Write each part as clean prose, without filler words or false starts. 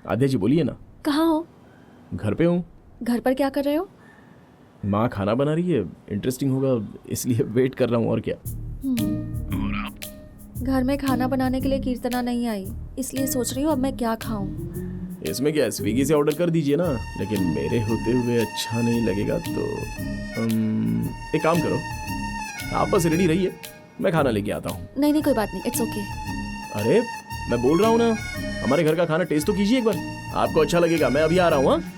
आद्या जी बोलिए ना। कहाँ हो? घर पे हूँ। घर पर क्या कर रहे हो? माँ खाना बना रही है, इंटरेस्टिंग होगा इसलिए वेट कर रहा हूँ। और क्या। और आप? घर में खाना बनाने के लिए कीर्तना नहीं आई, इसलिए सोच रही हूँ अब मैं क्या खाऊं। इसमें क्या है, स्विगी से ऑर्डर कर दीजिए ना। लेकिन मेरे होते हुए अच्छा नहीं लगेगा तो एक काम करो, आप बस रेडी रहिए, मैं खाना लेके आता हूँ। नहीं नहीं कोई बात नहीं, इट्स ओके। अरे मैं बोल रहा हूँ ना, हमारे घर का खाना टेस्ट तो कीजिए एक बार, आपको अच्छा लगेगा। मैं अभी आ रहा हूँ। हाँ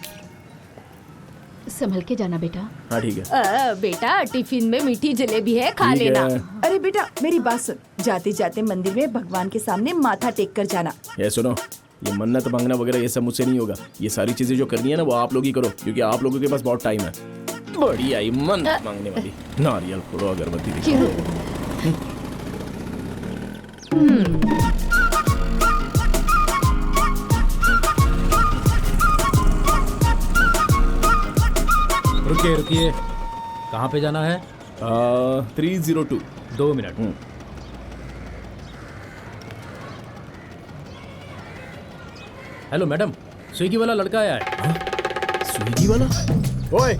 संभल के जाना बेटा। हाँ ठीक है। बेटा टिफिन में मीठी जलेबी है, खा ठीक लेना। है। अरे बेटा मेरी बात सुन, जाते जाते मंदिर में भगवान के सामने माथा टेक कर जाना। ये सुनो, ये मन्नत मांगना वगैरह ये सब मुझसे नहीं होगा। ये सारी चीजें जो करनी है ना वो आप लोग ही करो, क्योंकि आप लोगों के पास बहुत टाइम है। बड़ी आई मन्नत मांगने वाली। नारियल फोड़ो, अगरबत्ती दिखाओ। रुकिए रुकिए, कहाँ पे जाना है? 302। 2 मिनट। हेलो मैडम, स्विगी वाला लड़का आया है। स्विगी वाला? ओए,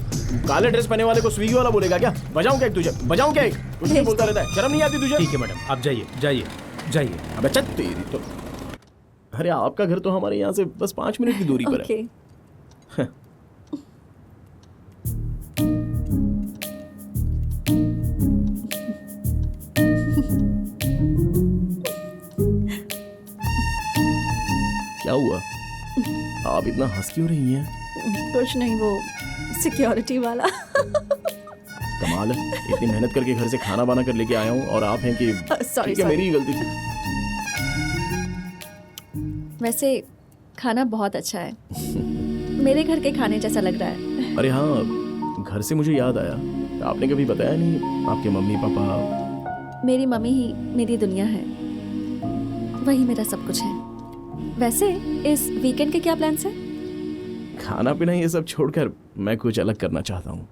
काले ड्रेस पहने वाले को स्विगी वाला बोलेगा क्या? बजाऊं क्या एक तुझे? बजाऊं क्या एक? कुछ नहीं बोलता रहता है, शर्म नहीं आती तुझे? ठीक है मैडम, आप जाइए जाइए जाइए। अबे चल तेरी तो। अरे आपका घर तो हमारे यहाँ से बस 5 मिनट की दूरी पर है। ओके। क्या हुआ? आप इतना हंस क्यों रही हैं? कुछ नहीं, वो सिक्योरिटी वाला। कमाल है, इतनी मेहनत करके घर से खाना बना कर लेके आया हूँ और आप हैं कि सॉरी ठीक है, मेरी ही गलती थी। वैसे खाना बहुत अच्छा है, मेरे घर के खाने जैसा लग रहा है। अरे हाँ, घर से मुझे याद आया, आपने कभी बताया नहीं आपके मम्मी पापा। मेरी मम्मी ही मेरी दुनिया है, वही मेरा सब कुछ है। वैसे इस वीकेंड के क्या प्लान्स हैं? खाना पीना ये सब छोड़कर मैं कुछ अलग करना चाहता हूँ।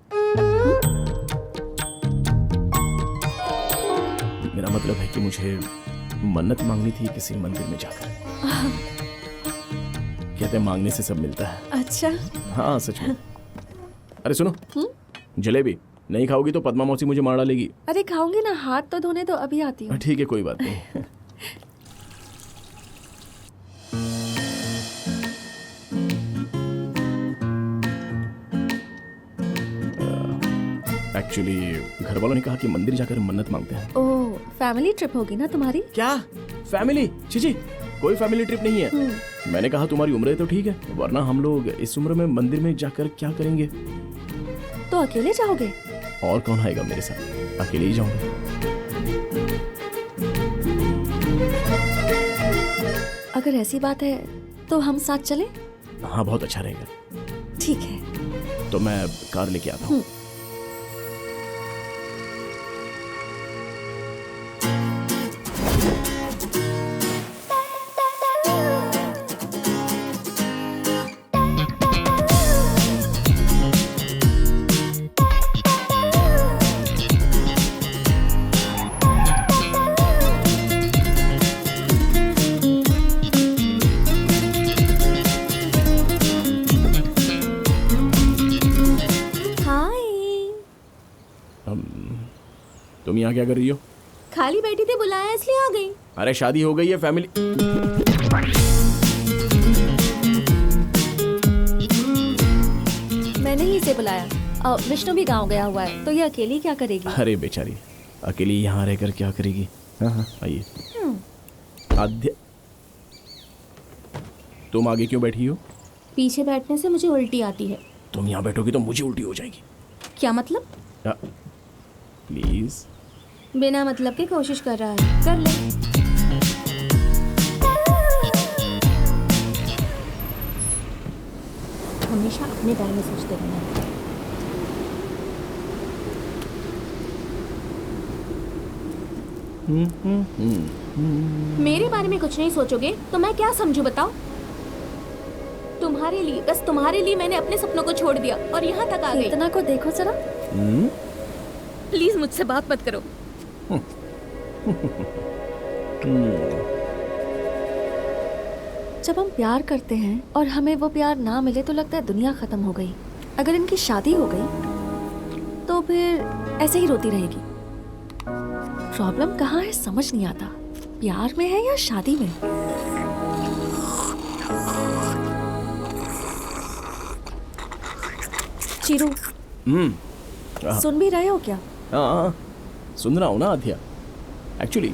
मेरा मतलब है कि मुझे मन्नत मांगनी थी किसी मंदिर में जाकर। कहते हैं मांगने से सब मिलता है। अच्छा। हाँ सच में। अरे सुनो, जलेबी नहीं खाओगी तो पद्मा मौसी मुझे मार डालेगी। अरे खाऊंगी ना, हाथ तो धोने तो अभी आती हूँ। ठीक है कोई बात नहीं। एक्चुअली घर वालों ने कहा कि मंदिर जाकर मन्नत मांगते हैं। ओह, फैमिली ट्रिप होगी ना तुम्हारी? क्या फैमिली? जी कोई फैमिली ट्रिप नहीं है। मैंने कहा तुम्हारी उम्र है तो ठीक है, वरना हम लोग इस उम्र में मंदिर में जाकर क्या करेंगे? तो अकेले जाओगे? और कौन आएगा मेरे साथ? अकेले ही जाऊंगा। अगर ऐसी बात है तो हम साथ चलें? हाँ बहुत अच्छा रहेगा। ठीक है। तो मैं कार लेके आता हूँ। तुम यहाँ क्या कर रही हो? खाली बैठी थी, बुलाया इसलिए आ गई। अरे शादी हो गई है, फैमिली। मैंने ही इसे बुलाया। विष्णु भी गांव गया हुआ है, तो ये अकेली क्या करेगी? अरे बेचारी अकेली यहाँ रहकर क्या करेगी। हाँ हाँ आइए। आद्या, तुम आगे क्यों बैठी हो? पीछे बैठने से मुझे उल्टी आती है। तुम यहाँ बैठोगी तो मुझे उल्टी हो जाएगी। क्या मतलब? प्लीज। बिना मतलब के कोशिश कर रहा है, कर ले। हमेशा अपने बारे में सोचते रहना। मेरे बारे में कुछ नहीं सोचोगे तो मैं क्या समझूं बताओ? तुम्हारे लिए, बस तुम्हारे लिए मैंने अपने सपनों को छोड़ दिया और यहाँ तक आ गई। कीर्तना को देखो जरा। प्लीज मुझसे बात मत करो। जब हम प्यार करते हैं और हमें वो प्यार ना मिले तो लगता है दुनिया खत्म हो गई। अगर इनकी शादी हो गई तो फिर ऐसे ही रोती रहेगी। प्रॉब्लम कहाँ है समझ नहीं आता, प्यार में है या शादी में। चीरू, हाँ सुन भी रहे हो क्या? हाँ, सुन रहा हूँ ना आध्या। एक्चुअली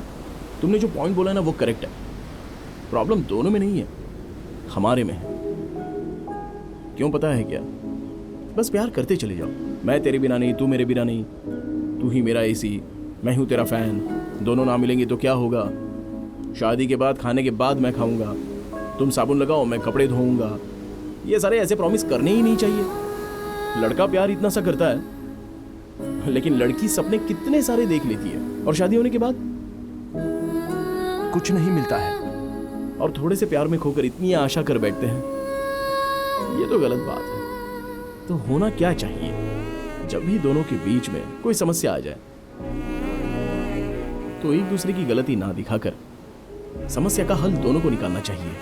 तुमने जो पॉइंट बोला ना वो करेक्ट है। प्रॉब्लम दोनों में नहीं है, हमारे में है। क्यों पता है क्या? बस प्यार करते चले जाओ। मैं तेरे बिना नहीं, तू मेरे बिना नहीं। तू ही मेरा एसी, मैं हूँ तेरा फैन। दोनों ना मिलेंगे तो क्या होगा? शादी के बाद खाने के बाद मैं खाऊंगा, तुम साबुन लगाओ मैं कपड़े धोऊंगा। ये सारे ऐसे प्रॉमिस करने ही नहीं चाहिए। लड़का प्यार इतना सा करता है, लेकिन लड़की सपने कितने सारे देख लेती है और शादी होने के बाद कुछ नहीं मिलता है। और थोड़े से प्यार में खोकर इतनी आशा कर बैठते हैं। ये तो गलत बात है। तो होना क्या चाहिए? जब भी दोनों के बीच में कोई समस्या आ जाए तो एक दूसरे की गलती ना दिखाकर समस्या का हल दोनों को निकालना चाहिए।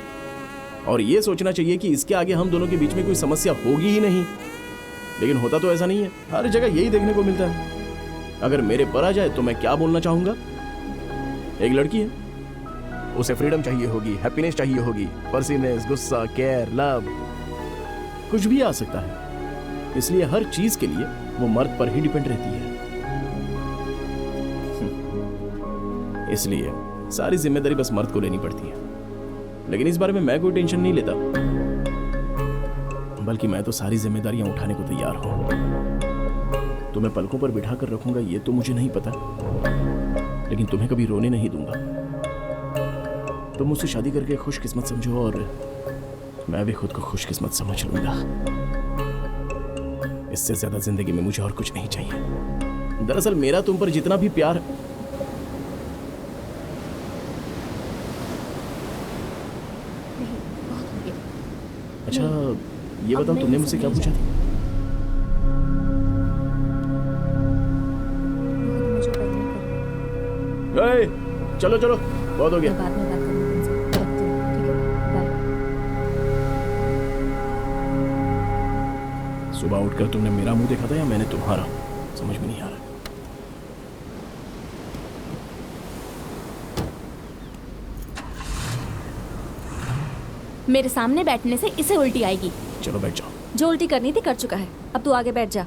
और यह सोचना चाहिए कि इसके आगे हम दोनों के बीच में कोई समस्या होगी ही नहीं। लेकिन होता तो ऐसा नहीं है। हर जगह यही देखने को मिलता है। अगर मेरे पर आ जाए तो मैं क्या बोलना चाहूंगा? एक लड़की है, उसे फ्रीडम चाहिए होगी, हैप्पीनेस चाहिए होगी, पर्सीनेस, गुस्सा, केयर, लव, कुछ भी आ सकता है। इसलिए हर चीज के लिए वो मर्द पर ही डिपेंड रहती है। इसलिए सारी जिम्मेदारी बस मर्द को लेनी पड़ती है। लेकिन इस बारे में मैं कोई टेंशन नहीं लेता, बल्कि मैं तो सारी जिम्मेदारियां उठाने को तैयार हूं। तुम्हें पलकों पर बिठा कर रखूंगा ये तो मुझे नहीं पता, लेकिन तुम्हें कभी रोने नहीं दूंगा। तुम मुझसे शादी करके खुशकिस्मत समझो और मैं भी खुद को खुशकिस्मत समझ लूंगा। इससे ज्यादा जिंदगी में मुझे और कुछ नहीं चाहिए। दरअसल मेरा तुम पर जितना भी प्यार अच्छा, ये बताओ तुमने मुझसे क्या पूछा था? ए, चलो चलो, बहुत हो गया। बाद में बात करूंगी तुमसे। रखती हूँ, ठीक है? बाय। सुबह उठकर तुमने मेरा मुंह देखा था या मैंने तुम्हारा? समझ में नहीं आ रहा। मेरे सामने बैठने से इसे उल्टी आएगी। चलो बैठ जाओ। जो उल्टी करनी थी कर चुका है, अब तू आगे बैठ जा।